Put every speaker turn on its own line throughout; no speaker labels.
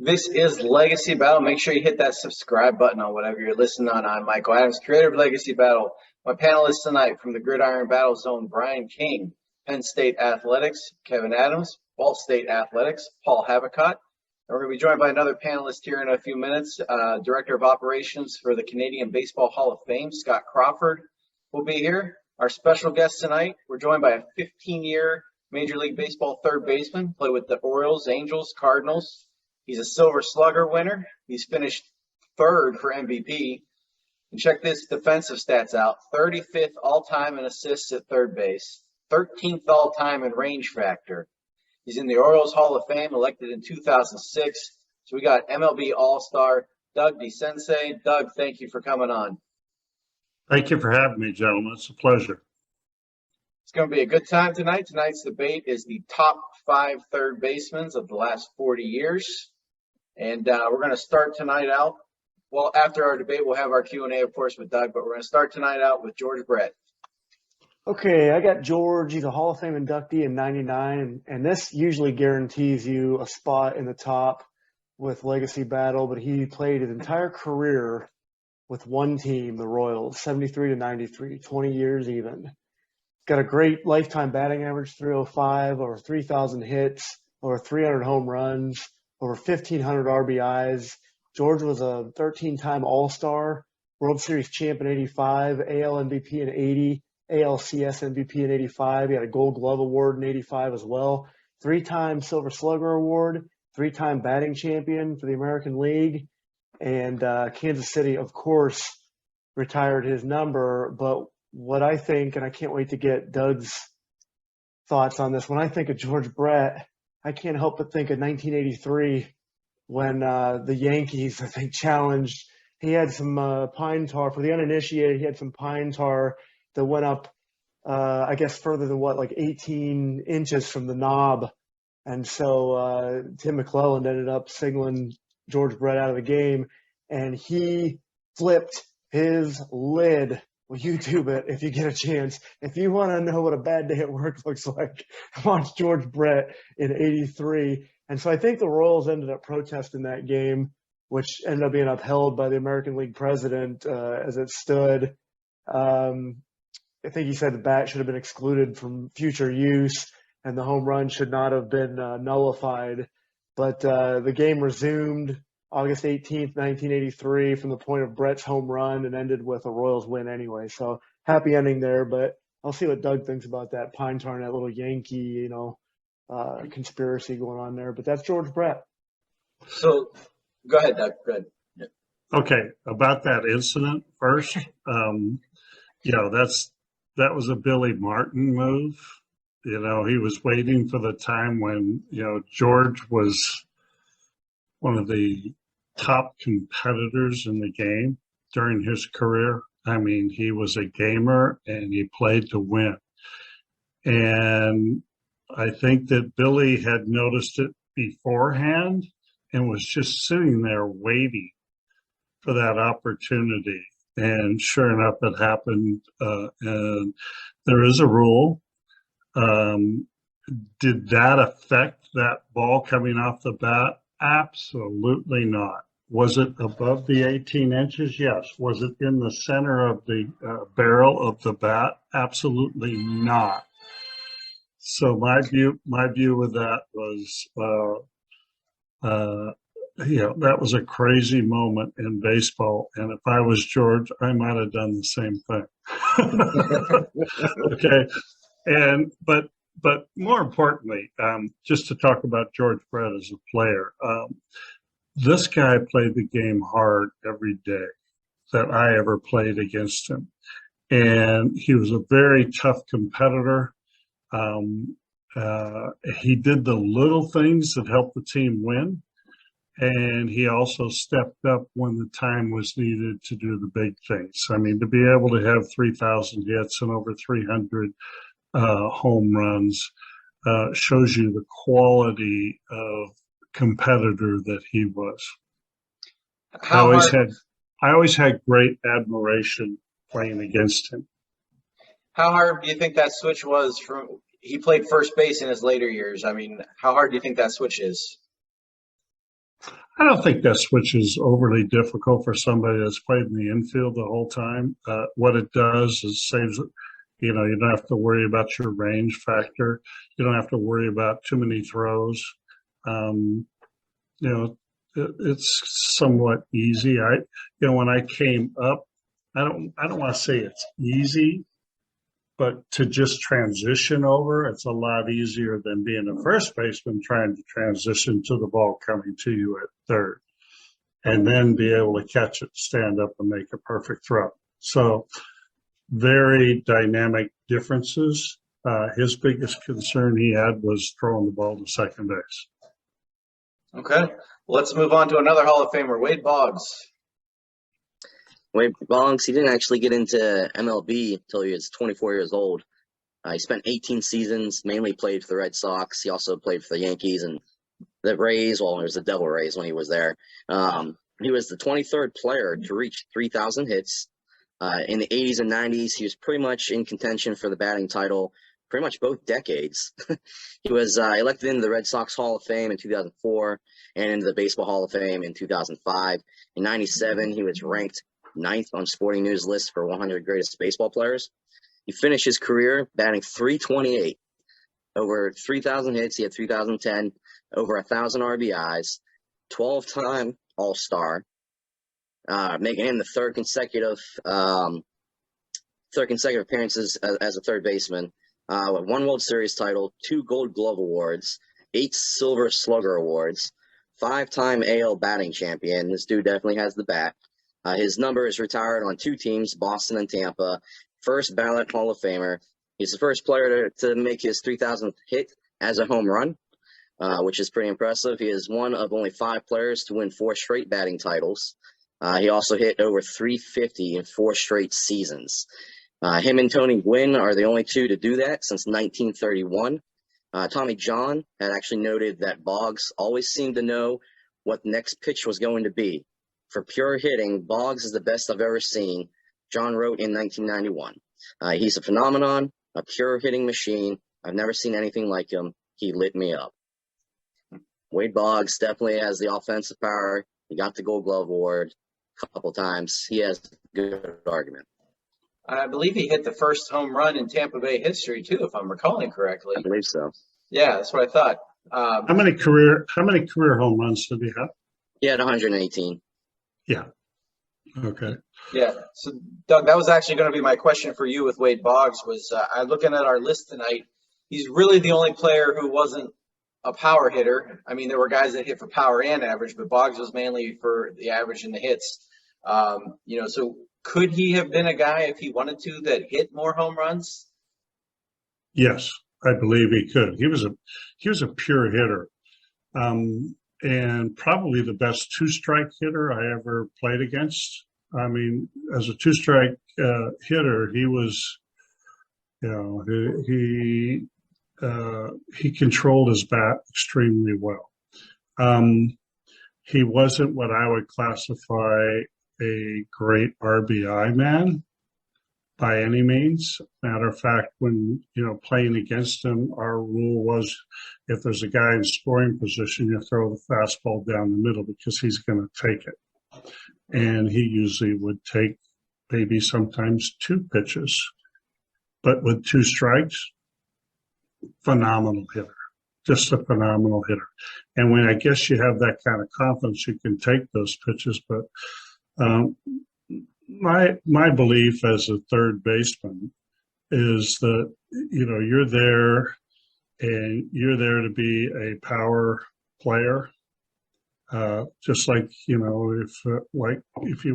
This is Legacy Battle. Make sure you hit that subscribe button on whatever you're listening on. I'm Michael Adams, creator of Legacy Battle. My panelists tonight from the Gridiron Battle Zone, Brian King, Penn State Athletics, Kevin Adams, Ball State Athletics, Paul Havicott. And we're going to be joined by another panelist here in a few minutes, Director of Operations for the Canadian Baseball Hall of Fame, Scott Crawford, will be here. Our special guest tonight, we're joined by a 15-year Major League Baseball third baseman, played with the Orioles, Angels, Cardinals. He's a Silver Slugger winner. He's finished third for MVP. And check this defensive stats out. 35th all-time in assists at third base. 13th all-time in range factor. He's in the Orioles Hall of Fame, elected in 2006. So we got MLB All Star, Doug DeCinces. Doug, thank you for coming on.
Thank you for having me, gentlemen. It's a pleasure.
It's going to be a good time tonight. Tonight's debate is the top 5 third basemen of the last 40 years. And we're going to start tonight out. Well, after our debate, we'll have our Q&A, of course, with Doug. But we're going to start tonight out with George Brett.
Okay, I got George. He's a Hall of Fame inductee in '99. And this usually guarantees you a spot in the top with Legacy Battle. But he played his entire career with one team, the Royals, 73 to 93, 20 years even. Got a great lifetime batting average, 305, over 3,000 hits, over 300 home runs, over 1,500 RBIs. George was a 13-time All Star, World Series champ in '85, AL MVP in '80, ALCS MVP in '85. He had a Gold Glove Award in '85 as well. 3-time Silver Slugger Award, 3-time batting champion for the American League. And Kansas City, of course, retired his number. But what I think, and I can't wait to get Doug's thoughts on this, when I think of George Brett, I can't help but think of 1983 when the Yankees, I think, challenged. He had some pine tar. For the uninitiated, he had some pine tar that went up, I guess, further than like 18 inches from the knob. And so Tim McClelland ended up signaling George Brett out of the game, and he flipped his lid. Well, YouTube it if you get a chance. If you want to know what a bad day at work looks like, watch George Brett in '83. And so I think the Royals ended up protesting that game, which ended up being upheld by the American League president as it stood. I think he said the bat should have been excluded from future use and the home run should not have been nullified. But the game resumed August 18th, 1983, from the point of Brett's home run and ended with a Royals win anyway. So happy ending there, but I'll see what Doug thinks about that pine tar and that little Yankee, conspiracy going on there. But that's George Brett.
So go ahead, Doug. Go ahead. Yeah.
Okay, about that incident first, that was a Billy Martin move. He was waiting for the time when, George was one of the top competitors in the game during his career. I mean, he was a gamer and he played to win. And I think that Billy had noticed it beforehand and was just sitting there waiting for that opportunity. And sure enough, it happened. And there is a rule. Did that affect that ball coming off the bat? Absolutely not. Was it above the 18 inches? Yes. Was it in the center of the barrel of the bat? Absolutely not. So my view with that was, that was a crazy moment in baseball. And if I was George, I might have done the same thing. Okay. But more importantly, just to talk about George Brett as a player, this guy played the game hard every day that I ever played against him. And he was a very tough competitor. He did the little things that helped the team win. And he also stepped up when the time was needed to do the big things. I mean, to be able to have 3,000 hits and over 300 home runs shows you the quality of competitor that he was. I always had great admiration playing against him.
How hard do you think that switch was from? He played first base in his later years. I mean, how hard do you think that switch is?
I don't think that switch is overly difficult for somebody that's played in the infield the whole time. What it does is saves, you don't have to worry about your range factor. You don't have to worry about too many throws. Um, it's somewhat easy. When I came up, I don't want to say it's easy, but to just transition over, it's a lot easier than being a first baseman trying to transition to the ball coming to you at third, and then be able to catch it, stand up, and make a perfect throw. So very dynamic differences. His biggest concern he had was throwing the ball to second base.
Okay, let's move on to another Hall of Famer, Wade Boggs.
Wade Boggs, he didn't actually get into MLB until he was 24 years old. He spent 18 seasons, mainly played for the Red Sox. He also played for the Yankees and the Rays. Well, it was the Devil Rays when he was there. He was the 23rd player to reach 3,000 hits. In the 80s and 90s, he was pretty much in contention for the batting title pretty much both decades. He was elected into the Red Sox Hall of Fame in 2004 and into the Baseball Hall of Fame in 2005. In 97, he was ranked 9th on Sporting News list for 100 greatest baseball players. He finished his career batting .328, over 3,000 hits. He had 3,010, over 1,000 RBIs, 12-time All Star, making him the third consecutive appearances as a third baseman. 1 World Series title, 2 Gold Glove awards, 8 Silver Slugger awards, 5-time AL batting champion. This dude definitely has the bat. His number is retired on 2 teams, Boston and Tampa. First ballot Hall of Famer. He's the first player to make his 3,000th hit as a home run, which is pretty impressive. He is one of only 5 players to win 4 straight batting titles. He also hit over .350 in 4 straight seasons. Him and Tony Gwynn are the only 2 to do that since 1931. Tommy John had actually noted that Boggs always seemed to know what the next pitch was going to be. For pure hitting, Boggs is the best I've ever seen, John wrote in 1991. He's a phenomenon, a pure hitting machine. I've never seen anything like him. He lit me up. Wade Boggs definitely has the offensive power. He got the Gold Glove award a couple times. He has a good argument.
I believe he hit the first home run in Tampa Bay history too, if I'm recalling correctly.
I believe so.
Yeah, that's what I thought.
How many career home runs did he have?
He had 118.
Yeah. Okay.
Yeah. So, Doug, that was actually going to be my question for you with Wade Boggs. Was I'm looking at our list tonight. He's really the only player who wasn't a power hitter. I mean, there were guys that hit for power and average, but Boggs was mainly for the average and the hits. So could he have been a guy, if he wanted to, that hit more home runs?
Yes, I believe he could. He was a pure hitter, and probably the best 2-strike hitter I ever played against. I mean, as a 2-strike hitter, he was, he controlled his bat extremely well. He wasn't what I would classify a great RBI man by any means. Matter of fact, when playing against him, our rule was if there's a guy in scoring position, you throw the fastball down the middle because he's going to take it. And he usually would take maybe sometimes 2 pitches, but with 2 strikes, phenomenal hitter, just a phenomenal hitter. And when I guess you have that kind of confidence, you can take those pitches. But my belief as a third baseman is that you're there and you're there to be a power player. Just like if you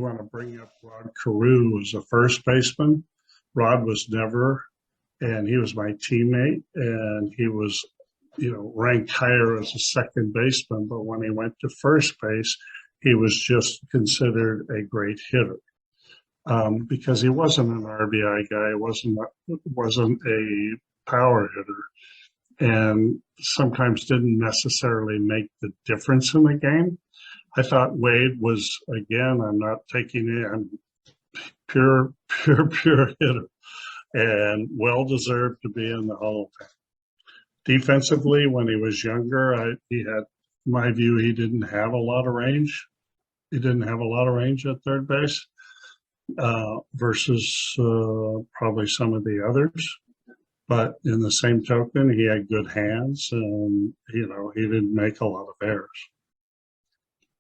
want to bring up Rod Carew as a first baseman, Rod was never, and he was my teammate, and he was ranked higher as a second baseman. But when he went to first base, he was just considered a great hitter. Because he wasn't an RBI guy, wasn't a power hitter, and sometimes didn't necessarily make the difference in the game. I thought Wade was, again, I'm not taking it, I'm pure hitter, and well-deserved to be in the Hall of Fame. Defensively, when he was younger, he had in my view, he didn't have a lot of range. He didn't have a lot of range at third base versus probably some of the others. But in the same token, he had good hands, and he didn't make a lot of errors.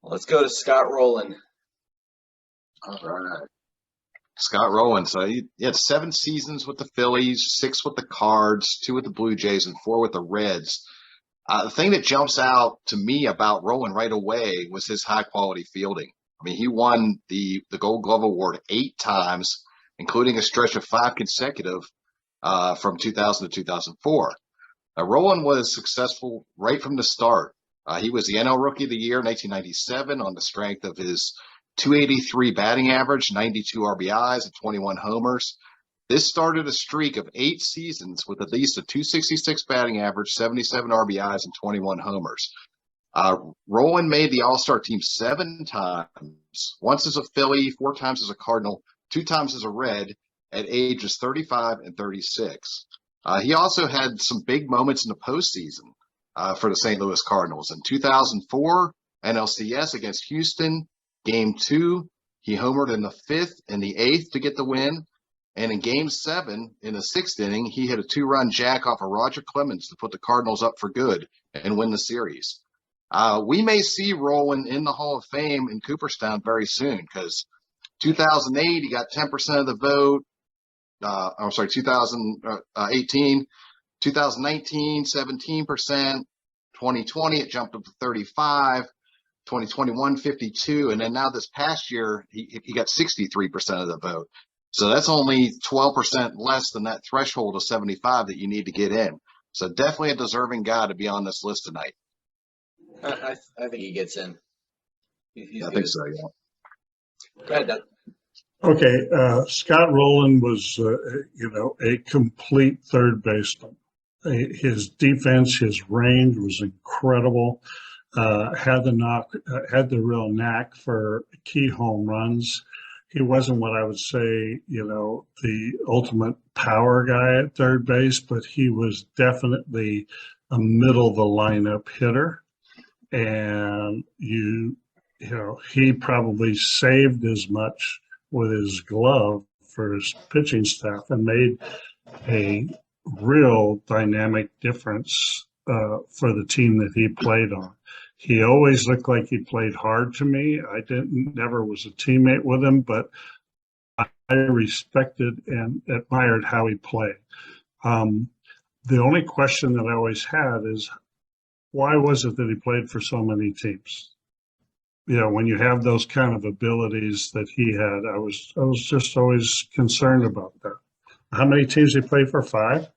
Let's go to Scott Rolen.
All right. Scott Rolen. So he had 7 seasons with the Phillies, 6 with the Cards, 2 with the Blue Jays, and 4 with the Reds. The thing that jumps out to me about Rolen right away was his high-quality fielding. I mean, he won the Gold Glove Award 8 times, including a stretch of 5 consecutive from 2000 to 2004. Rolen was successful right from the start. He was the NL Rookie of the Year in 1997 on the strength of his .283 batting average, 92 RBIs, and 21 homers. This started a streak of 8 seasons with at least a .266 batting average, 77 RBIs, and 21 homers. Rolen made the All Star team 7 times, once as a Philly, 4 times as a Cardinal, 2 times as a Red at ages 35 and 36. He also had some big moments in the postseason for the St. Louis Cardinals. In 2004, NLCS against Houston, Game 2, he homered in the 5th and the 8th to get the win. And in Game 7, in the 6th inning, he hit a 2-run jack off of Roger Clemens to put the Cardinals up for good and win the series. We may see Rolen in the Hall of Fame in Cooperstown very soon because 2008, he got 10% of the vote. 2018, 2019, 17%, 2020, it jumped up to 35, 2021, 52, and then now this past year, he got 63% of the vote. So that's only 12% less than that threshold of 75 that you need to get in. So definitely a deserving guy to be on this list tonight.
I think he gets in.
I think so, yeah.
Go ahead, Doug.
Okay, Scott Rolen was, a complete third baseman. His defense, his range was incredible. Had the real knack for key home runs. He wasn't what I would say, the ultimate power guy at third base, but he was definitely a middle of the lineup hitter. And he probably saved as much with his glove for his pitching staff and made a real dynamic difference for the team that he played on. He always looked like he played hard to me. I never was a teammate with him, but I respected and admired how he played. The only question that I always had is, why was it that he played for so many teams? When you have those kind of abilities that he had, I was just always concerned about that. How many teams he played for? 5?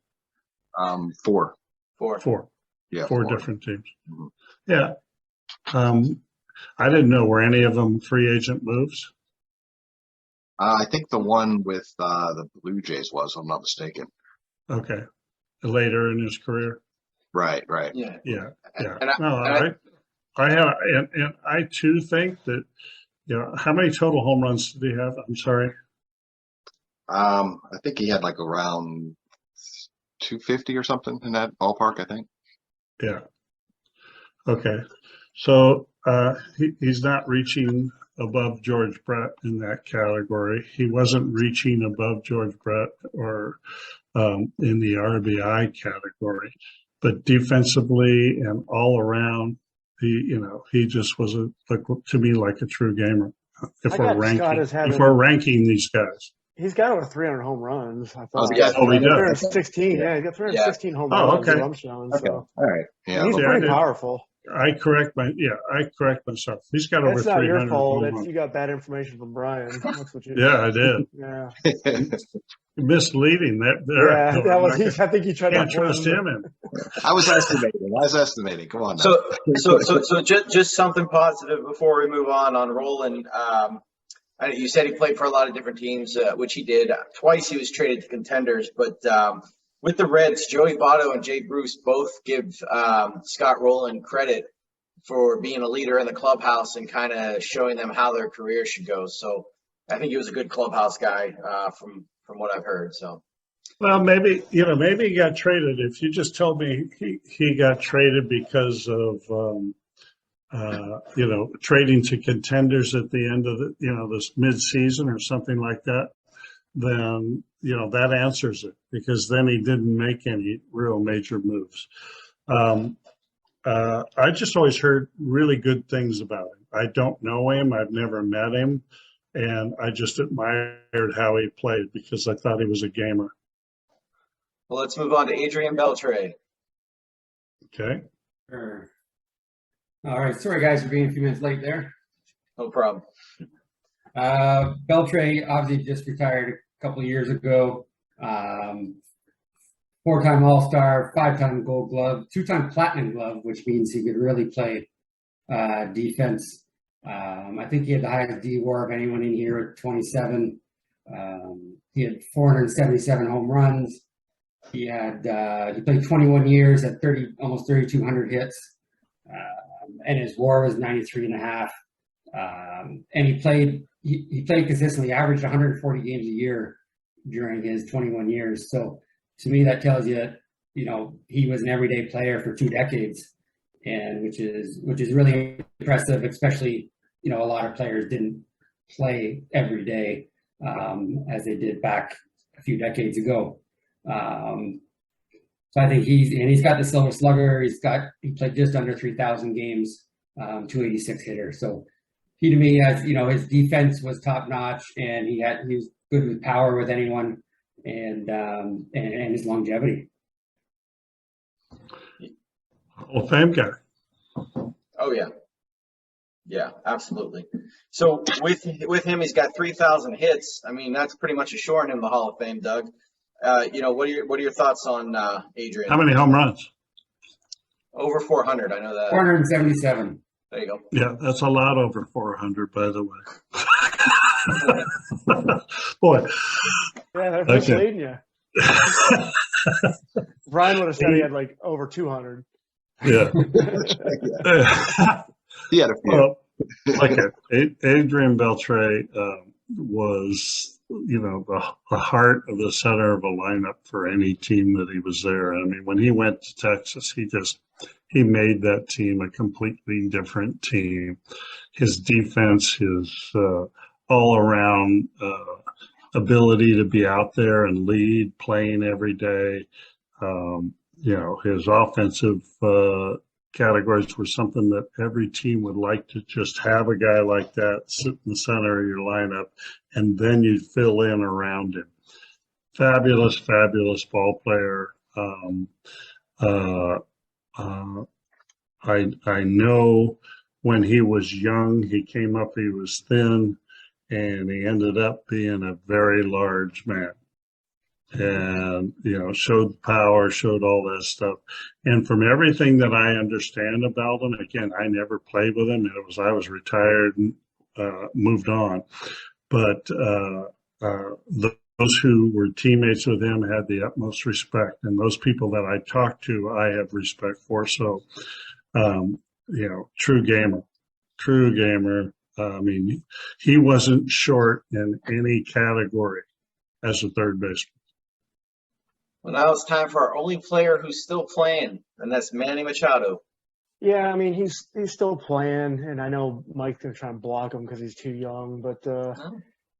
4.
4.
Yeah,
4
4
different teams.
Mm-hmm.
Yeah. I didn't know, were any of them free agent moves?
I think the one with the Blue Jays was, if I'm not mistaken.
Okay. Later in his career?
Right.
Yeah.
And
I too think that, how many total home runs did he have? I'm sorry.
I think he had like around 250 or something in that ballpark, I think.
Yeah. Okay. So he's not reaching above George Brett in that category. He wasn't reaching above George Brett or in the RBI category, but defensively and all around, he just was to me like a true gamer. If we're ranking these guys,
he's got over 300 home runs. I thought.
Yeah,
he does.
316. Yeah, he's got 316 home runs.
Okay.
I'm showing.
Okay.
So.
All right. Yeah.
He's pretty powerful.
I correct myself. He's got over 300.
That's not your fault.
home runs.
You got bad information from Brian. That's what you.
Yeah, I did.
Yeah.
Misleading that.
Yeah, that was. I think he tried
Can't
to
trust him.
I was estimating. Come on now.
So just something positive before we move on Rolen. You said he played for a lot of different teams, which he did. Twice he was traded to contenders, but with the Reds, Joey Votto and Jay Bruce both give Scott Rolen credit for being a leader in the clubhouse and kind of showing them how their career should go. So I think he was a good clubhouse guy from what I've heard. So.
Well, maybe he got traded. If you just told me he got traded because of trading to contenders at the end of this mid-season or something like that, then, that answers it, because then he didn't make any real major moves. I just always heard really good things about him. I don't know him. I've never met him. And I just admired how he played because I thought he was a gamer.
Well, let's move on to Adrian Beltre.
Okay.
Sure. All right. Sorry, guys, for being a few minutes late there.
No problem.
Beltre obviously just retired a couple of years ago. 4-time All Star, 5-time Gold Glove, 2-time Platinum Glove, which means he could really play defense. I think he had the highest D WAR of anyone in here at 27. He had 477 home runs. He played 21 years at almost 3,200 hits, and his WAR was 93.5. And he played consistently, averaged 140 games a year during his 21 years. So to me, that tells you that, he was an everyday player for 2 decades, and which is really impressive, especially, a lot of players didn't play every day as they did back a few decades ago. So I think he's got the Silver Slugger. He played just under 3,000 games, 286 hitter. So he, to me, his defense was top notch, and he was good with power with anyone, and his longevity.
Hall of Fame guy.
Oh yeah. Yeah, absolutely. So with him, he's got 3,000 hits. I mean, that's pretty much assuring him the Hall of Fame, Doug. What are your thoughts on Adrian?
How many home runs?
Over 400. I know that.
477.
There you go.
Yeah, that's a lot over 400, by the way. Boy.
Yeah, they're
Okay.
misleading you. Brian would have said he had like over 200.
Yeah.
He had a few.
Well, Adrian Beltre was, the heart of the center of a lineup for any team that he was there. I mean, when he went to Texas, he made that team a completely different team. His defense, his all-around ability to be out there and lead, playing every day. His offensive categories were something that every team would like to just have a guy like that sit in the center of your lineup, and then you fill in around him. Fabulous, fabulous ball player. I know when he was young, he came up, he was thin, and he ended up being a very large man. And, showed power, showed all that stuff. And from everything that I understand about him, again, I never played with him. I was retired and moved on. But those who were teammates with him had the utmost respect. And those people that I talked to, I have respect for. So, true gamer. I mean, he wasn't short in any category as a third baseman.
Well, now it's time for our only player who's still playing, and that's Manny Machado.
Yeah, I mean, he's still playing, and I know Mike's going to try and block him because he's too young, but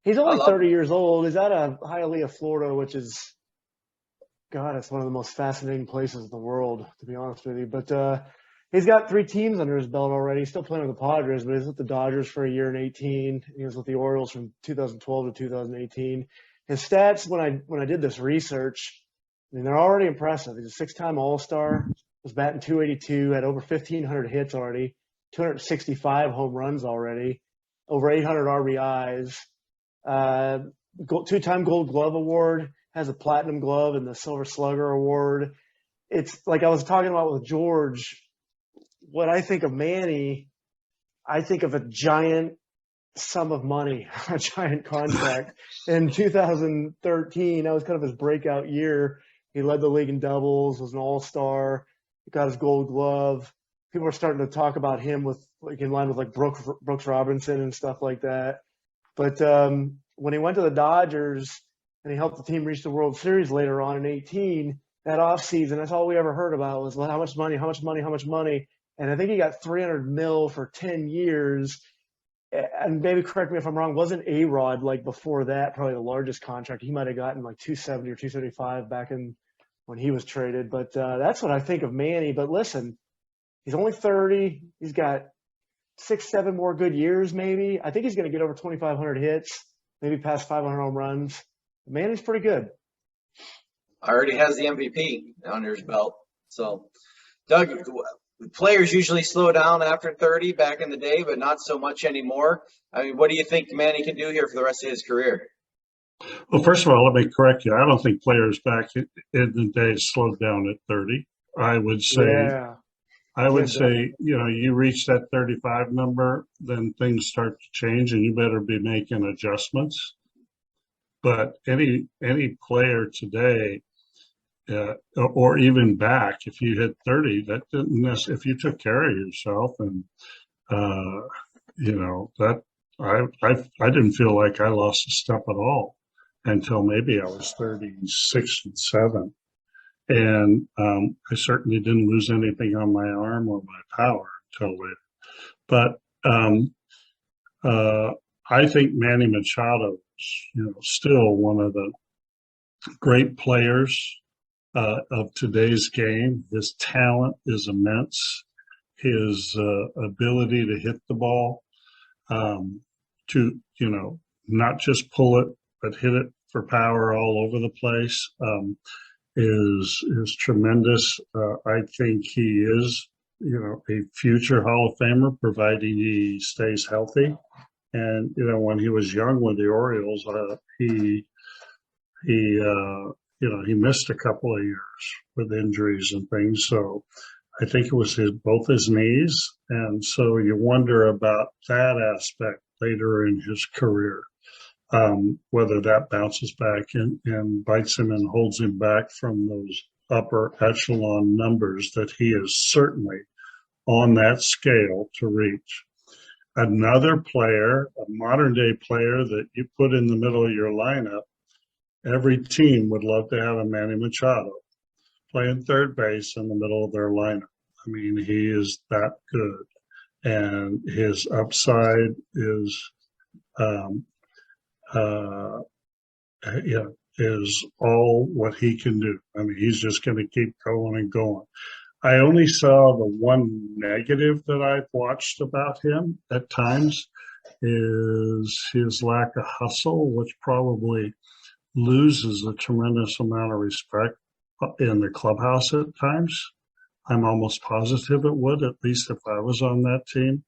he's only 30 years old. He's out of Hialeah, Florida, which is, God, it's one of the most fascinating places in the world, to be honest with you. But he's got 3 teams under his belt already. He's still playing with the Padres, but he's with the Dodgers for a year and 18. He was with the Orioles from 2012 to 2018. His stats, when I did this research, I mean, they're already impressive. He's a 6-time All Star, was batting 282, had over 1,500 hits already, 265 home runs already, over 800 RBIs, 2-time Gold Glove Award, has a Platinum Glove and the Silver Slugger Award. It's like I was talking about with George. When I think of Manny, I think of a giant sum of money, a giant contract. In 2013, that was kind of his breakout year. He led the league in doubles, was an all-star, got his Gold Glove. People were starting to talk about him in line with Brooks Robinson and stuff like that. But when he went to the Dodgers and he helped the team reach the World Series later on in 18, that offseason, that's all we ever heard about was how much money. and I think he got $300 million for 10 years. And maybe correct me if I'm wrong. Wasn't A-Rod like before that probably the largest contract? He might have gotten like 270 or 275 back in when he was traded. But that's what I think of Manny. But listen, he's only 30. He's got 6-7 more good years, maybe. I think he's going to get over 2,500 hits, maybe past 500 home runs. Manny's pretty good.
Already has the MVP under his belt. So, Doug, players usually slow down after 30 back in the day, but not so much anymore. I mean, what do you think Manny can do here for the rest of his career?
Well, first of all, let me correct you. I don't think players back in the day slowed down at 30. I would say, you reach that 35 number, then things start to change and you better be making adjustments. But any player today, or even back, if you hit 30, that didn't if you took care of yourself and that I didn't feel like I lost a step at all until maybe I was 36 and 7, and I certainly didn't lose anything on my arm or my power until later. But I think Manny Machado is still one of the great players of today's game. His talent is immense. His ability to hit the ball, to not just pull it but hit it for power all over the place, is tremendous. I think he is a future Hall of Famer, providing he stays healthy. And when he was young with the Orioles, he missed a couple of years with injuries and things. So I think it was both his knees. And so you wonder about that aspect later in his career, whether that bounces back and bites him and holds him back from those upper echelon numbers that he is certainly on that scale to reach. Another player, a modern day player that you put in the middle of your lineup, every team would love to have a Manny Machado playing third base in the middle of their lineup. I mean, he is that good, and his upside is, is all what he can do. I mean, he's just going to keep going and going. I only saw the one negative that I've watched about him at times is his lack of hustle, which probably loses a tremendous amount of respect in the clubhouse at times. I'm almost positive it would, at least if I was on that team.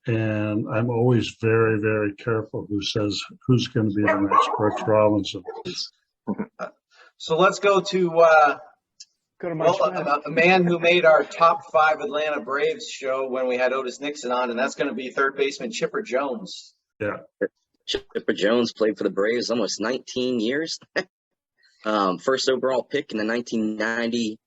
And I'm always very, very careful who says who's going to be the next Brooks Robinson.
So let's go to a man who made our top 5 Atlanta Braves show when we had Otis Nixon on, and that's going to be third baseman Chipper Jones.
Yeah.
Chipper Jones played for the Braves almost 19 years. First overall pick in the 1990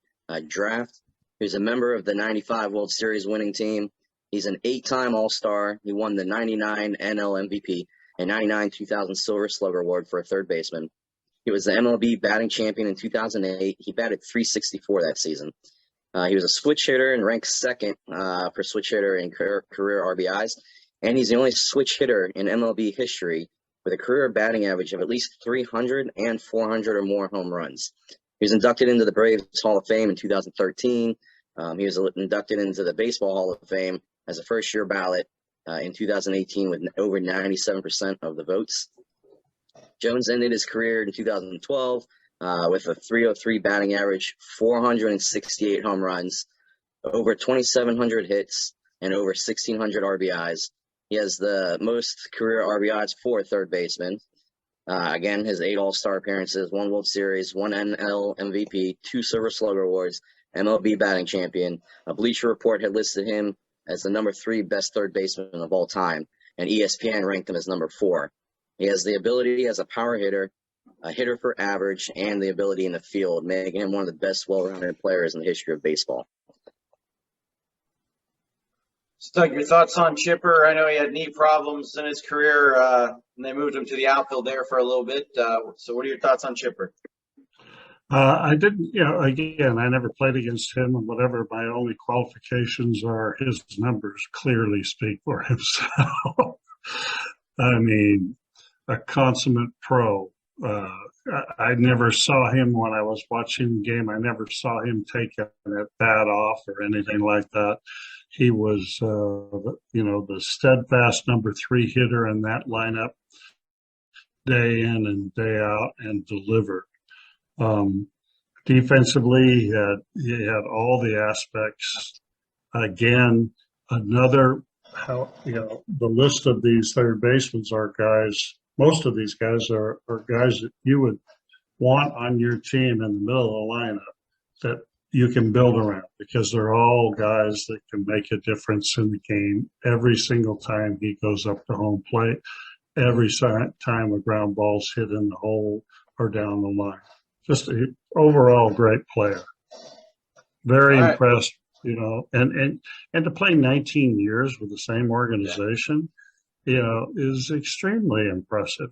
draft. He was a member of the 95 World Series winning team. He's an 8-time All Star. He won the 99 NL MVP and 99 2000 Silver Slugger Award for a third baseman. He was the MLB batting champion in 2008. He batted .364 that season. He was a switch hitter and ranked second for switch hitter in career RBIs. And he's the only switch hitter in MLB history with a career batting average of at least 300 and 400 or more home runs. He was inducted into the Braves Hall of Fame in 2013. He was inducted into the Baseball Hall of Fame as a first-year ballot in 2018 with over 97% of the votes. Jones ended his career in 2012 with a .303 batting average, 468 home runs, over 2,700 hits, and over 1,600 RBIs. He has the most career RBIs for a third baseman. Again, his 8 All-Star appearances, 1 World Series, 1 NL MVP, 2 Silver Slugger Awards, MLB batting champion. A Bleacher Report had listed him as the number 3 best third baseman of all time, and ESPN ranked him as number 4. He has the ability as a power hitter, a hitter for average, and the ability in the field, making him one of the best well-rounded players in the history of baseball.
Doug, your thoughts on Chipper? I know he had knee problems in his career, and they moved him to the outfield there for a little bit. So what are your thoughts on Chipper?
I didn't, again, I never played against him, and whatever my only qualifications are, his numbers clearly speak for himself. I mean, a consummate pro. I never saw him when I was watching the game. I never saw him take a bat off or anything like that. He was, the steadfast #3 hitter in that lineup, day in and day out, and delivered. Defensively, he had all the aspects. Again, the list of these third basemen are guys. Most of these guys are guys that you would want on your team in the middle of the lineup that you can build around, because they're all guys that can make a difference in the game every single time he goes up to home plate, every time a ground ball's hit in the hole or down the line. Just an overall great player. Very impressed, and to play 19 years with the same organization, is extremely impressive.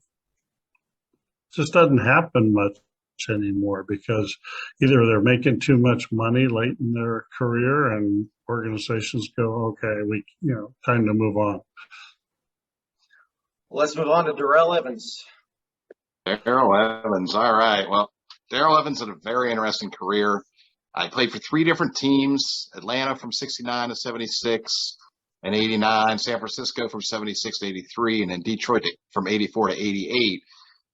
Just doesn't happen much anymore, because either they're making too much money late in their career and organizations go, okay, time to move on.
Let's move on to Darrell Evans.
Darrell Evans. All right. Well, Darrell Evans had a very interesting career. I played for 3 different teams: Atlanta from 69 to 76 and 89, San Francisco from 76 to 83, and then Detroit from 84 to 88.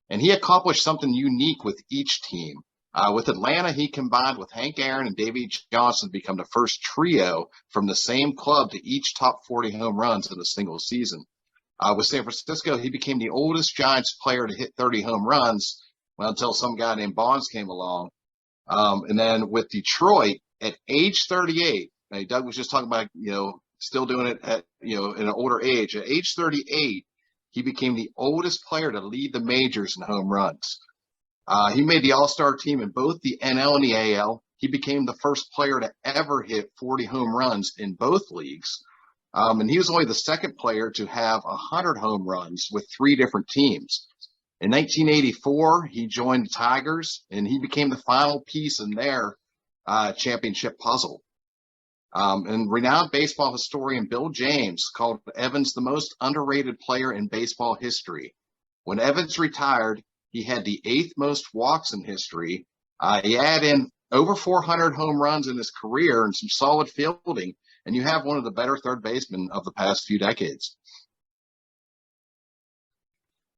And he accomplished something unique with each team. With Atlanta, he combined with Hank Aaron and Davey Johnson to become the first trio from the same club to each top 40 home runs in a single season. With San Francisco, he became the oldest Giants player to hit 30 home runs, until some guy named Boggs came along. And then with Detroit, at age 38, Doug was just talking about, still doing it at, in an older age. At age 38, he became the oldest player to lead the majors in home runs. He made the All Star team in both the NL and the AL. He became the first player to ever hit 40 home runs in both leagues. And he was only the second player to have 100 home runs with 3 different teams. In 1984, he joined the Tigers, and he became the final piece in their championship puzzle. And renowned baseball historian Bill James called Evans the most underrated player in baseball history. When Evans retired, he had the 8th most walks in history. He had in over 400 home runs in his career and some solid fielding, and you have one of the better third basemen of the past few decades.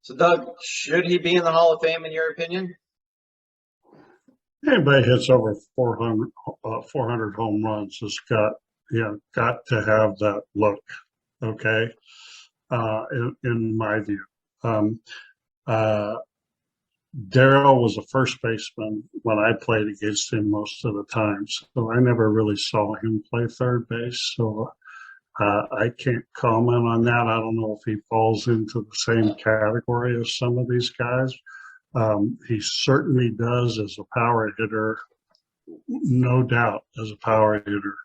So, Doug, should he be in the Hall of Fame, in your opinion?
Anybody hits over 400 home runs has got to have that look, okay, in my view. Darrell was a first baseman when I played against him most of the time, so I never really saw him play third base, so I can't comment on that. I don't know if he falls into the same category as some of these guys. He certainly does as a power hitter, no doubt, as a power hitter.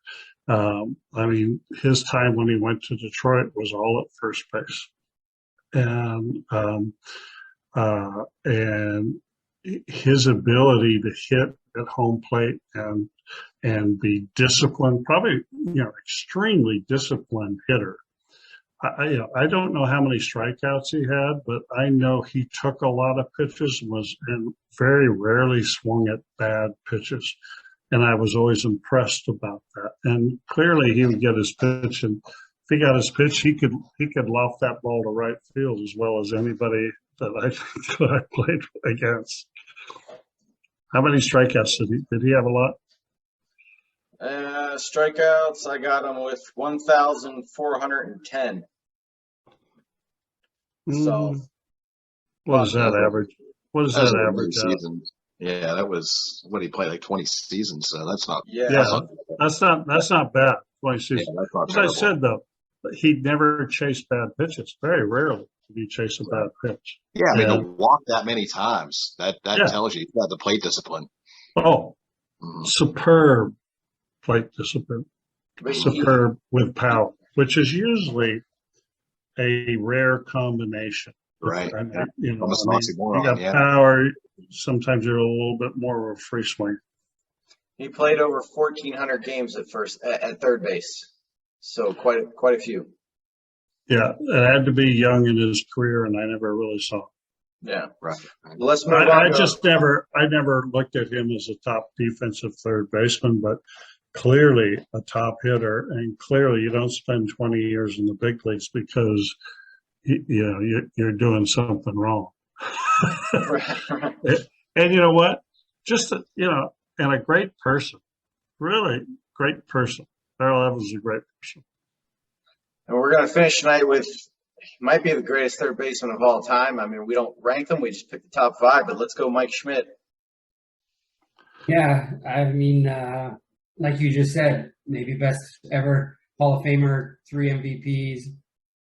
His time when he went to Detroit was all at first base. And his ability to hit at home plate and be disciplined, probably, extremely disciplined hitter. I don't know how many strikeouts he had, but I know he took a lot of pitches and very rarely swung at bad pitches. And I was always impressed about that. And clearly he would get his pitch, and if he got his pitch, he could loft that ball to right field as well as anybody that I played against. How many strikeouts did he have? A lot?
Strikeouts, I got him with 1,410. So,
what is that average? What is that average?
Seasons. Yeah, that was what he played, like 20 seasons. So that's not.
That's not bad. 20 seasons.
Yeah, that's not
as I said though, he'd never chased bad pitches. Very rarely did he chase a bad pitch.
Yeah, to walk that many times, that tells you he's got the plate discipline.
Oh, superb plate discipline. Superb with power, which is usually a rare combination.
Right.
You
Almost an oxymoron,
got power, sometimes you're a little bit more of a free swing.
He played over 1,400 games at third base, so quite a few.
Yeah, it had to be young in his career, and I never really saw him.
Yeah.
Right.
Let's move on.
I never looked at him as a top defensive third baseman, but clearly a top hitter, and clearly you don't spend 20 years in the big leagues because you're doing something wrong. And you know what? Just and a great person, really great person. Darrell Evans is a great person.
And we're going to finish tonight with, might be the greatest third baseman of all time. I mean, we don't rank them. We just pick the top 5, but let's go Mike Schmidt.
Yeah, I mean, like you just said, maybe best ever Hall of Famer, 3 MVPs,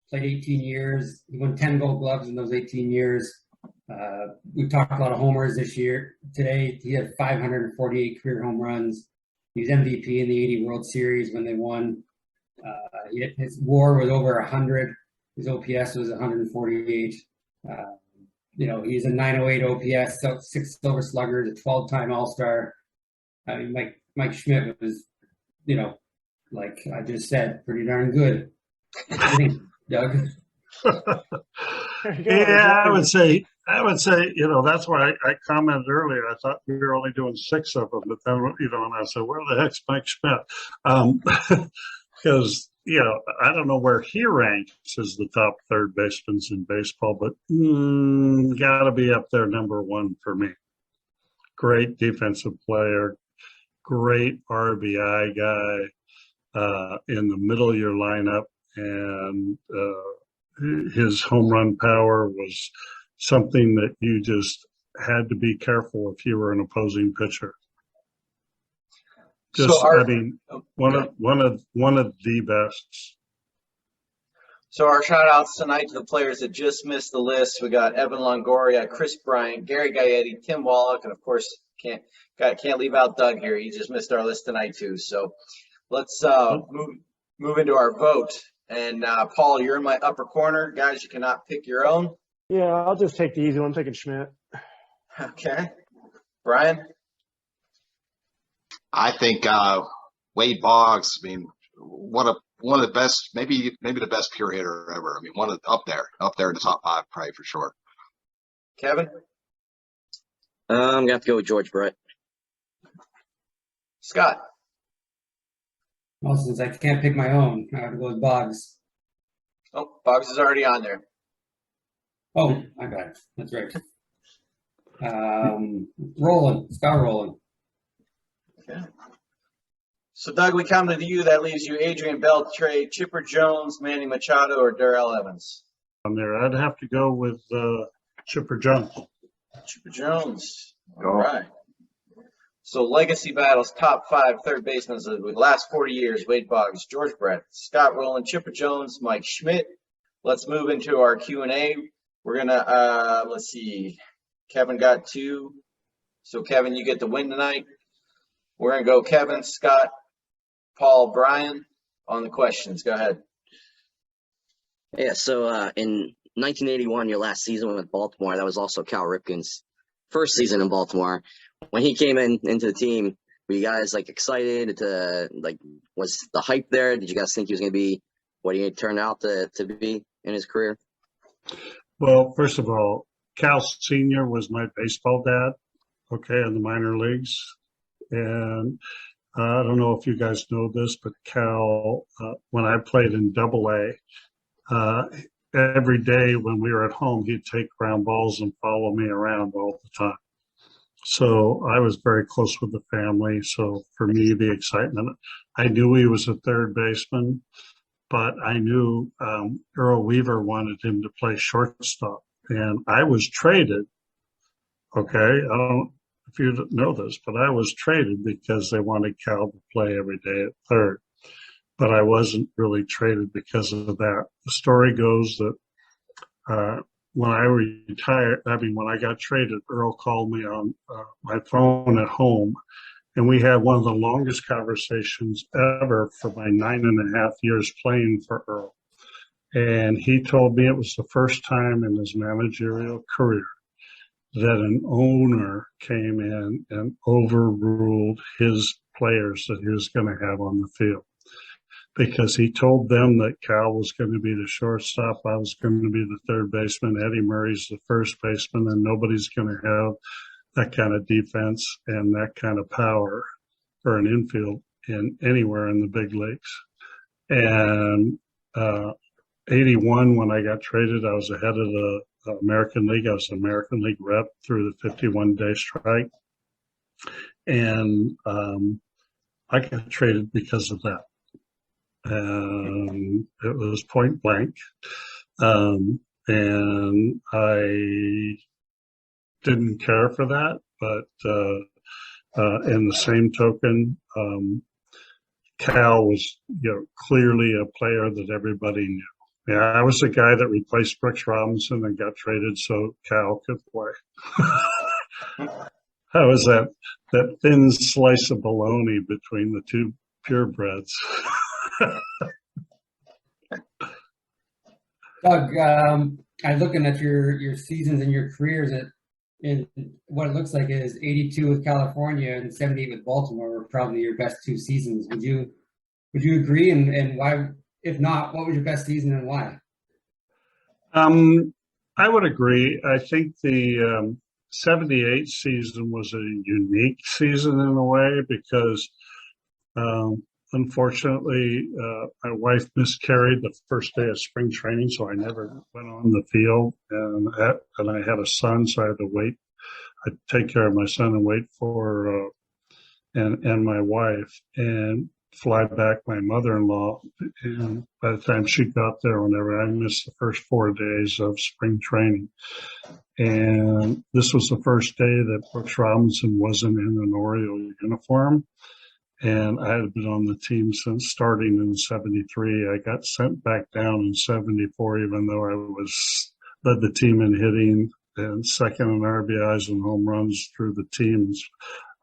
played 18 years. He won 10 Gold Gloves in those 18 years. We talked about homers this year. Today, he had 548 career home runs. He was MVP in the 80 World Series when they won. His WAR was over 100. His OPS was 148. He's a 908 OPS, so 6 Silver Sluggers, a 12-time All Star. I mean, Mike Schmidt was, like I just said, pretty darn good. Doug.
Yeah, I would say, that's why I commented earlier. I thought we were only doing 6 of them, but then, and I said, where the heck's Mike Schmidt? Because, I don't know where he ranks as the top third baseman in baseball, but got to be up there number 1 for me. Great defensive player, great RBI guy in the middle of your lineup, and his home run power was something that you just had to be careful if you were an opposing pitcher. One of the best.
So our shout outs tonight to the players that just missed the list. We got Evan Longoria, Chris Bryant, Gary Gaetti, Tim Wallach, and of course can't leave out Doug here. He just missed our list tonight too. So let's move into our vote. And Paul, you're in my upper corner. Guys, you cannot pick your own.
Yeah, I'll just take the easy one. I'm taking Schmidt.
Okay. Brian?
I think Wade Boggs. I mean, one of the best, maybe the best pure hitter ever. I mean, up there in the top 5, probably for sure.
Kevin?
I'm gonna have to go with George Brett.
Scott?
Well, since I can't pick my own, I have to go with Boggs.
Oh, Boggs is already on there.
Oh, my bad. That's right. Rolen, Scott Rolen.
Okay. So, Doug, we come to you. That leaves you Adrian Beltre, Chipper Jones, Manny Machado, or Darrell Evans.
On there, I'd have to go with Chipper Jones.
Chipper Jones. All right. So, legacy battles, top 5 third basemen of the last 40 years: Wade Boggs, George Brett, Scott Rolen, Chipper Jones, Mike Schmidt. Let's move into our Q&A. We're gonna let's see. Kevin got 2. So, Kevin, you get the win tonight. We're going to go Kevin, Scott, Paul, Brian on the questions. Go ahead.
Yeah, so in 1981, your last season with Baltimore, that was also Cal Ripken's first season in Baltimore. When he came into the team, were you guys excited was the hype there? Did you guys think he was going to be what he turned out to be in his career?
Well, first of all, Cal Sr. was my baseball dad, in the minor leagues. And I don't know if you guys know this, but Cal, when I played in AA, every day when we were at home, he'd take ground balls and follow me around all the time. So I was very close with the family. So for me, the excitement, I knew he was a third baseman, but I knew Earl Weaver wanted him to play shortstop. And I was traded, I don't if you know this, but I was traded because they wanted Cal to play every day at third. But I wasn't really traded because of that. The story goes that when I retired, when I got traded, Earl called me on my phone at home, and we had one of the longest conversations ever for my 9.5 years playing for Earl. And he told me it was the first time in his managerial career that an owner came in and overruled his players that he was going to have on the field, because he told them that Cal was going to be the shortstop, I was going to be the third baseman, Eddie Murray's the first baseman, and nobody's going to have that kind of defense and that kind of power for an infield in anywhere in the big leagues. And 81, when I got traded, I was ahead of the American League. I was an American League rep through the 51-day strike. And I got traded because of that. It was point blank. And I didn't care for that, but in the same token, Cal was, clearly a player that everybody knew. Yeah, I was the guy that replaced Brooks Robinson and got traded so Cal could play. I was that thin slice of bologna between the two purebreds.
Doug, I'm looking at your seasons and your careers. In what it looks like is 82 with California and 78 with Baltimore were probably your best two seasons. Would you agree? And why? If not, what was your best season and why?
I would agree. I think the 78 season was a unique season in a way because unfortunately my wife miscarried the first day of spring training, so I never went on the field, and I had a son, so I had to wait. I'd take care of my son and wait for and my wife, and fly back my mother-in-law. And by the time she got there, whenever I missed the first 4 days of spring training. And this was the first day that Brooks Robinson wasn't in an Oriole uniform. And I had been on the team since starting in 73. I got sent back down in 74, even though I led the team in hitting and second in RBIs and home runs through the teams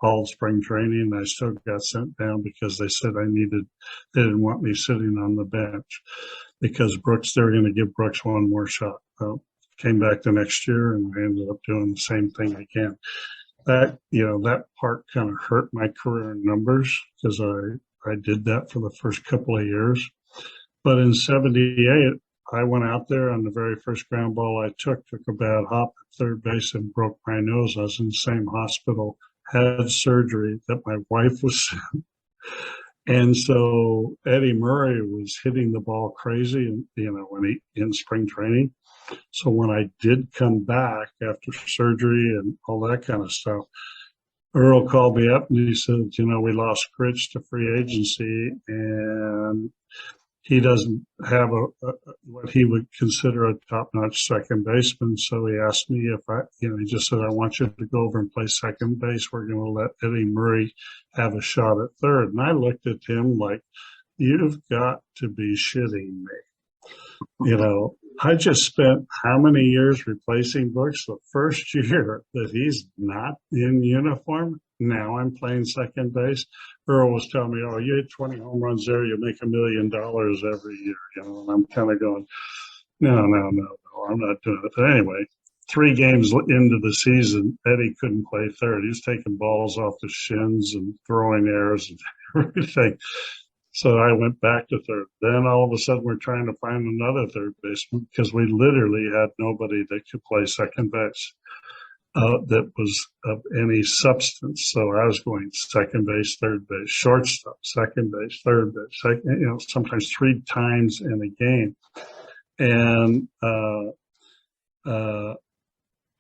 all spring training. I still got sent down because they said they didn't want me sitting on the bench because they were going to give Brooks one more shot. Came back the next year and I ended up doing the same thing again. That part kind of hurt my career in numbers because I did that for the first couple of years. But in 78, I went out there on the very first ground ball I took a bad hop at third base and broke my nose. I was in the same hospital, had surgery that my wife was in. And so Eddie Murray was hitting the ball crazy, in spring training. So when I did come back after surgery and all that kind of stuff, Earl called me up and he said, we lost Critch to free agency and he doesn't have what he would consider a top-notch second baseman. So he asked me if he just said, I want you to go over and play second base. We're going to let Eddie Murray have a shot at third. And I looked at him like, you've got to be shitting me. I just spent how many years replacing Brooks? The first year that he's not in uniform, now I'm playing second base. Earl was telling me, you hit 20 home runs there, you make $1 million every year. And I'm kind of going, no, I'm not doing it. But anyway, 3 games into the season, Eddie couldn't play third. He was taking balls off the shins and throwing errors and everything. So I went back to third. Then all of a sudden we're trying to find another third baseman because we literally had nobody that could play second base that was of any substance. So I was going second base, third base, shortstop, second base, third base, sometimes 3 times in a game. And,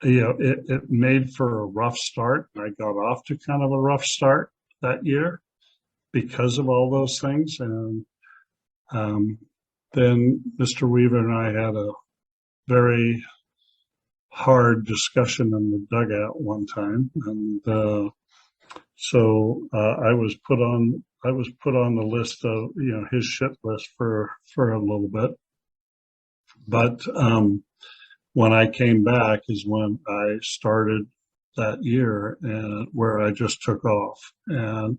it made for a rough start. I got off to kind of a rough start that year because of all those things. And then Mr. Weaver and I had a very hard discussion in the dugout one time. And so I was put on the list of, his shit list for a little bit. But when I came back is when I started that year and where I just took off. And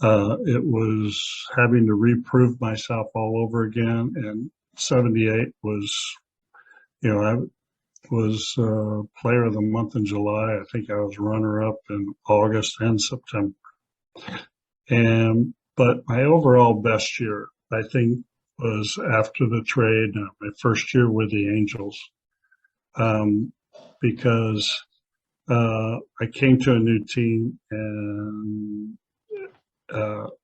it was having to reprove myself all over again. And 78 was, was player of the month in July. I think I was runner-up in August and September. But my overall best year, I think, was after the trade, my first year with the Angels, because I came to a new team, and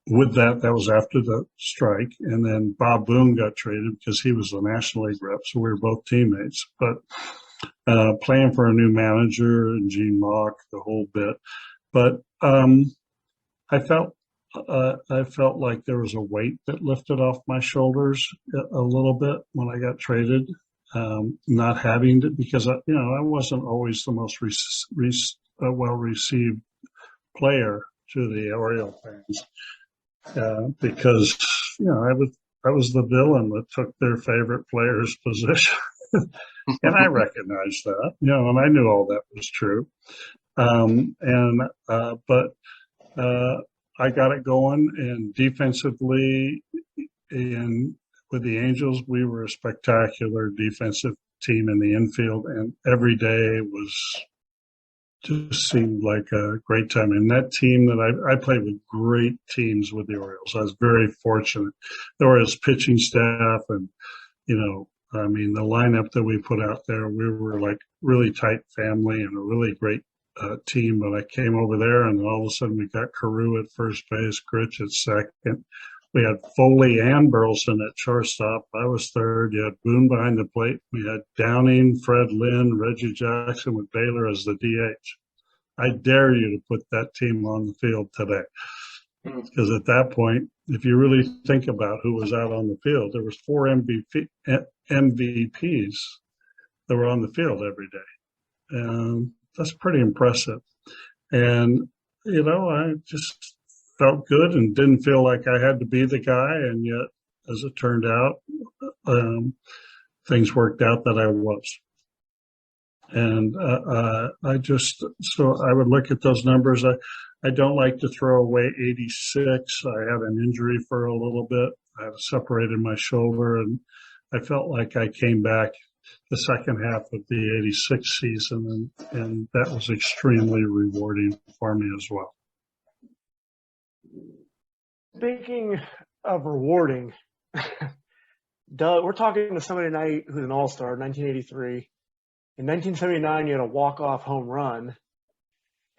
with that was after the strike, and then Bob Boone got traded because he was the National League rep, so we were both teammates. But playing for a new manager and Gene Mauch, the whole bit. But I felt like there was a weight that lifted off my shoulders a little bit when I got traded. Not having to, because I wasn't always the most well-received player to the Oriole fans, because I was the villain that took their favorite player's position. And I recognized that, and I knew all that was true. But I got it going, and defensively, and with the Angels, we were a spectacular defensive team in the infield, and every day just seemed like a great time. And that team that I played with great teams with the Orioles. I was very fortunate. The Orioles pitching staff, and the lineup that we put out there, we were like really tight family and a really great team. But I came over there, and all of a sudden we got Carew at first base, Critch at second. We had Foley and Burleson at shortstop. I was third. You had Boone behind the plate. We had Downing, Fred Lynn, Reggie Jackson with Baylor as the DH. I dare you to put that team on the field today. Because at that point, if you really think about who was out on the field, there was 4 MVPs that were on the field every day. And that's pretty impressive. And, I just felt good and didn't feel like I had to be the guy. And yet, as it turned out, things worked out that I was. And so I would look at those numbers. I don't like to throw away 86. I had an injury for a little bit. I separated my shoulder, and I felt like I came back the second half of the 86 season, and that was extremely rewarding for me as well.
Speaking of rewarding, Doug, we're talking to somebody tonight who's an All Star, 1983. In 1979, you had a walk-off home run.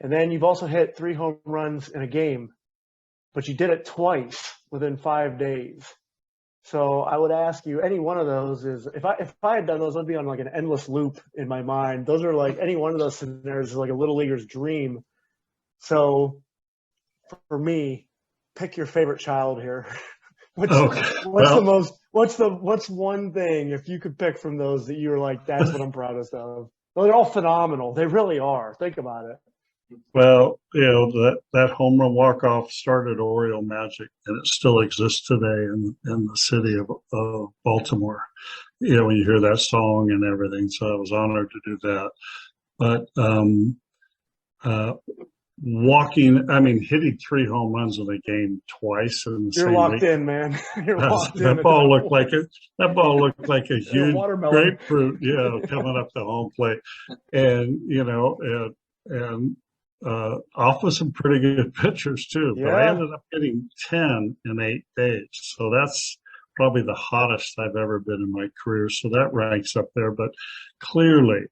And then you've also hit 3 home runs in a game, but you did it twice within 5 days. So I would ask you, any one of those is, if I had done those, I'd be on like an endless loop in my mind. Those are like, any one of those scenarios is like a little leaguer's dream. So for me, pick your favorite child here. What's one thing, if you could pick from those, that you were like, that's what I'm proudest of? They're all phenomenal. They really are. Think about it.
Well, that home run walk-off started Oriole magic, and it still exists today in the city of Baltimore. When you hear that song and everything. So I was honored to do that. But hitting 3 home runs in a game twice in the same
You're locked
week,
in, man. You're locked in.
That ball looked like a huge
watermelon.
grapefruit, coming up the home plate, and off with some pretty good pitchers too. But I ended up hitting 10 in 8 days, so that's probably the hottest I've ever been in my career. So that ranks up there. But clearly,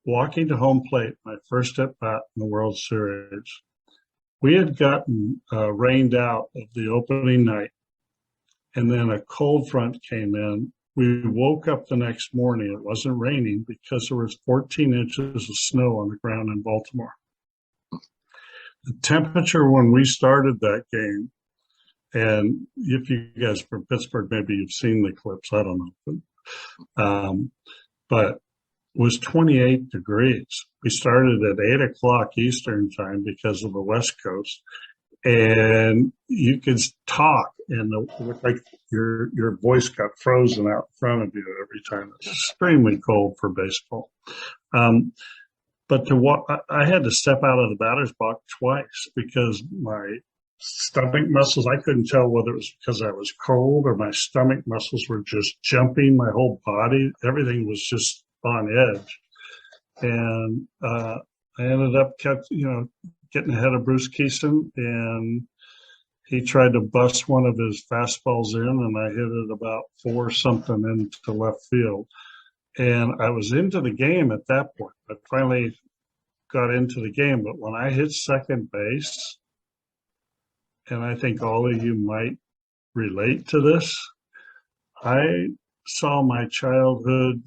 walking to home plate, my first at bat in the World Series, we had gotten rained out of the opening night, and then a cold front came in. We woke up the next morning. It wasn't raining because there was 14 inches of snow on the ground in Baltimore. The temperature when we started that game, and if you guys from Pittsburgh, maybe you've seen the clips, I don't know, but was 28 degrees. We started at 8 o'clock Eastern time because of the West Coast, and you could talk, and it looked like your voice got frozen out in front of you every time. It's extremely cold for baseball. But I had to step out of the batter's box twice because my stomach muscles, I couldn't tell whether it was because I was cold or my stomach muscles were just jumping. My whole body, everything was just on edge. And I ended up getting ahead of Bruce Keeson, and he tried to bust one of his fastballs in, and I hit it about 4-something into left field. And I was into the game at that point. I finally got into the game. But when I hit second base, and I think all of you might relate to this, I saw my childhood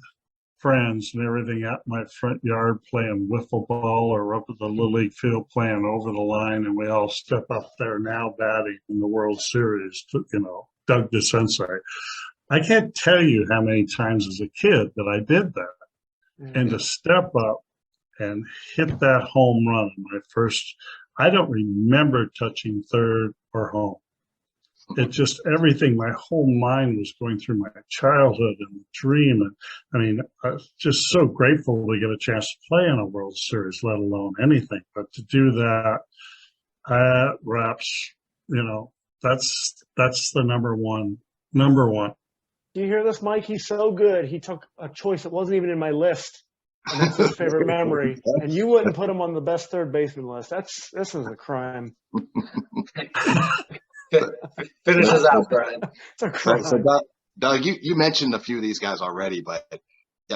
friends and everything out my front yard playing wiffle ball or up at the Little League field playing over the line, and we all step up there now batting in the World Series, Doug DeCinces. I can't tell you how many times as a kid that I did that. And to step up and hit that home run, my first, I don't remember touching third or home. It just, everything, my whole mind was going through my childhood and the dream. And I mean, I was just so grateful to get a chance to play in a World Series, let alone anything. But to do that, wraps, that's the number one.
Do you hear this, Mike? He's so good. He took a choice that wasn't even in my list, and that's his favorite memory. And you wouldn't put him on the best third baseman list. This is a crime.
Finish us out, Brian.
It's a crime.
So Doug, you mentioned a few of these guys already, but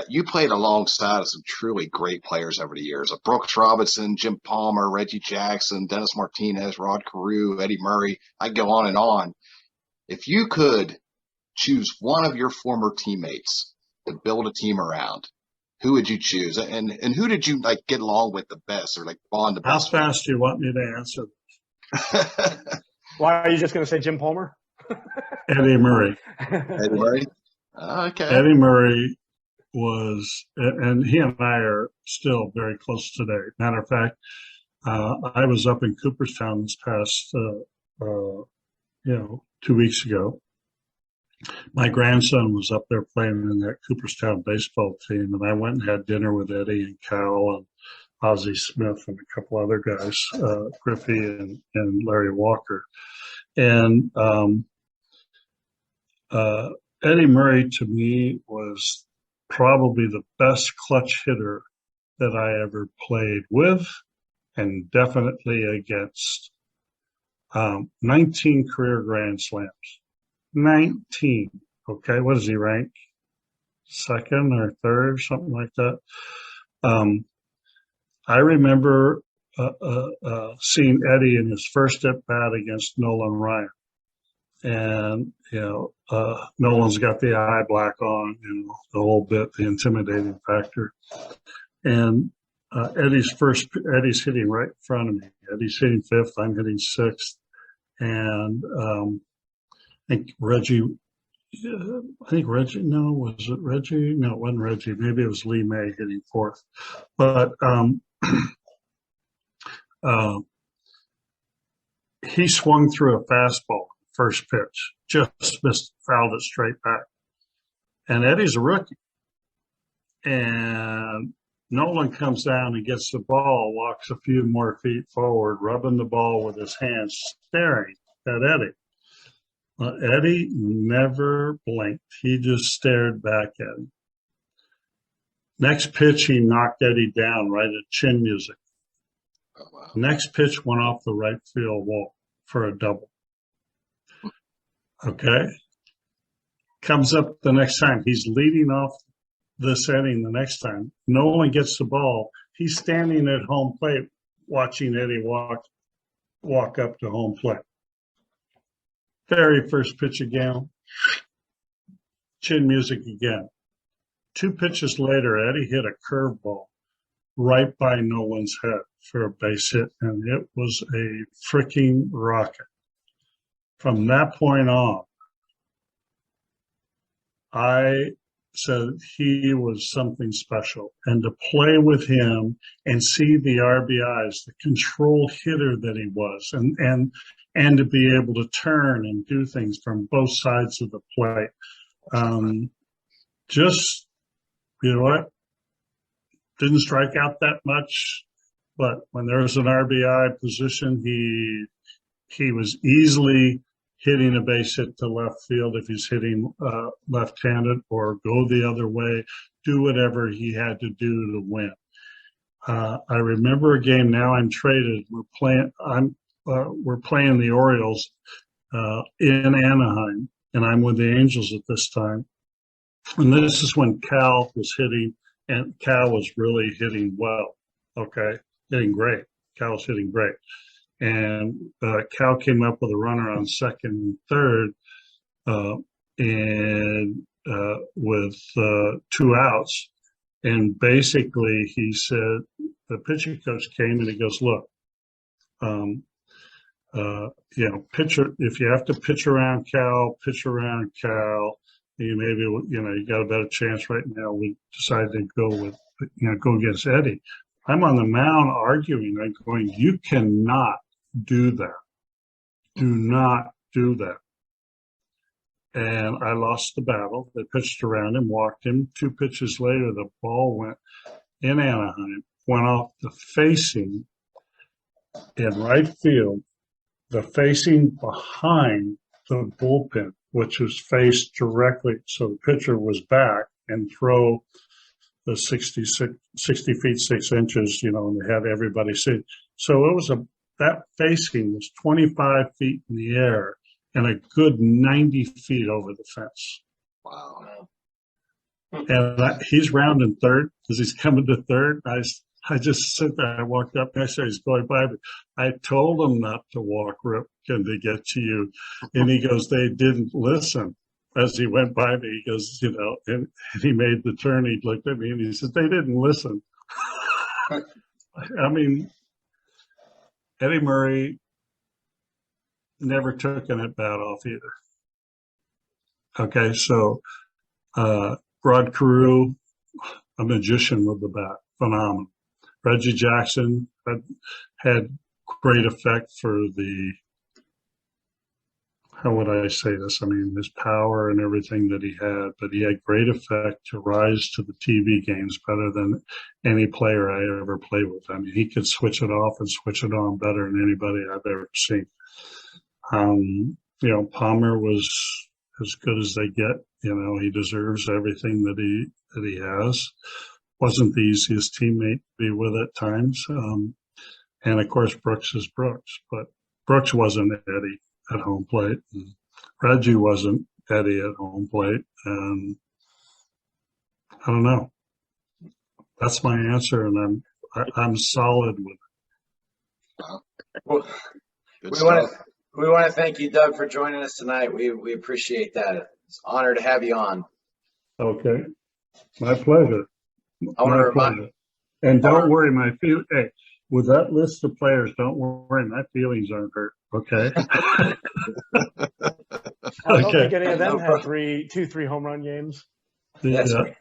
you played alongside of some truly great players over the years. Brooks Robinson, Jim Palmer, Reggie Jackson, Dennis Martinez, Rod Carew, Eddie Murray. I go on and on. If you could choose one of your former teammates to build a team around, who would you choose? And who did you get along with the best or bond the best?
How fast do you want me to answer?
Why are you just going to say Jim Palmer?
Eddie Murray.
Eddie Murray? Okay.
Eddie Murray was, and he and I are still very close today. Matter of fact, I was up in Cooperstown this past, 2 weeks ago. My grandson was up there playing in that Cooperstown baseball team, and I went and had dinner with Eddie and Cal and Ozzie Smith and a couple other guys, Griffey and Larry Walker. And Eddie Murray, to me, was probably the best clutch hitter that I ever played with, and definitely against. 19 career Grand Slams. 19. Okay, what does he rank? Second or third, something like that. I remember seeing Eddie in his first at bat against Nolan Ryan, and Nolan's got the eye black on, the whole bit, the intimidating factor, and Eddie's hitting right in front of me. Eddie's hitting fifth, I'm hitting sixth, and I think Reggie. No, was it Reggie? No, it wasn't Reggie. Maybe it was Lee May hitting fourth. But he swung through a fastball, first pitch, just missed, fouled it straight back. And Eddie's a rookie. And Nolan comes down and gets the ball, walks a few more feet forward, rubbing the ball with his hands, staring at Eddie. Eddie never blinked. He just stared back at him. Next pitch, he knocked Eddie down right at chin music.
Oh, wow.
Next pitch went off the right field wall for a double. Okay. Comes up the next time. He's leading off this inning the next time. Nolan gets the ball. He's standing at home plate watching Eddie walk up to home plate. Very first pitch again, chin music again. 2 pitches later, Eddie hit a curveball right by Nolan's head for a base hit, and it was a freaking rocket. From that point on, I said he was something special, and to play with him and see the RBIs, the control hitter that he was, and to be able to turn and do things from both sides of the plate. Just, you know what? Didn't strike out that much, but when there was an RBI position, he he was easily hitting a base hit to left field if he's hitting left-handed, or go the other way, do whatever he had to do to win. I remember a game. Now I'm traded. We're playing the Orioles in Anaheim, and I'm with the Angels at this time. And this is when Cal was hitting, and Cal was really hitting well. Okay, hitting great. Cal was hitting great. And Cal came up with a runner on second and third, with 2 outs. And basically, he said, the pitching coach came and he goes, "Look, pitcher. If you have to pitch around Cal, pitch around Cal. You got a better chance right now. We decided to go against Eddie." I'm on the mound arguing. I'm going, "You cannot do that. Do not do that." And I lost the battle. They pitched around him, walked him. 2 pitches later, the ball went in Anaheim, went off the facing in right field, the facing behind the bullpen, which was faced directly. So the pitcher was back and throw the 60 feet 6 inches, and they had everybody see. So it was that facing was 25 feet in the air and a good 90 feet over the fence.
Wow.
And he's rounding third because he's coming to third. I just sit there. I walked up and I said, "He's going by me." I told him not to walk, Ripken, to get to you. And he goes, "They didn't listen." As he went by me, he goes, and he made the turn. He looked at me and he said, "They didn't listen." I mean, Eddie Murray never took an at-bat off either. Okay, so Rod Carew, a magician with the bat, phenomenal. Reggie Jackson had great effect for how would I say this? I mean, his power and everything that he had, but he had great effect to rise to the TV games better than any player I ever played with. I mean, he could switch it off and switch it on better than anybody I've ever seen. Palmer was as good as they get. He deserves everything that he has. Wasn't the easiest teammate to be with at times. And of course, Brooks is Brooks, but Brooks wasn't Eddie at home plate. And Reggie wasn't Eddie at home plate. And I don't know. That's my answer, and I'm solid with it.
Well, we want to thank you, Doug, for joining us tonight. We appreciate that. It's an honor to have you on.
Okay, my pleasure.
I want to remind.
And don't worry, hey, with that list of players, don't worry, my feelings aren't hurt. Okay.
I don't think any of them had 3 home run games.
Yes. I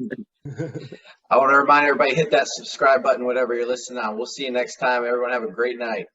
want to remind everybody, hit that subscribe button, whatever you're listening on. We'll see you next time. Everyone have a great night.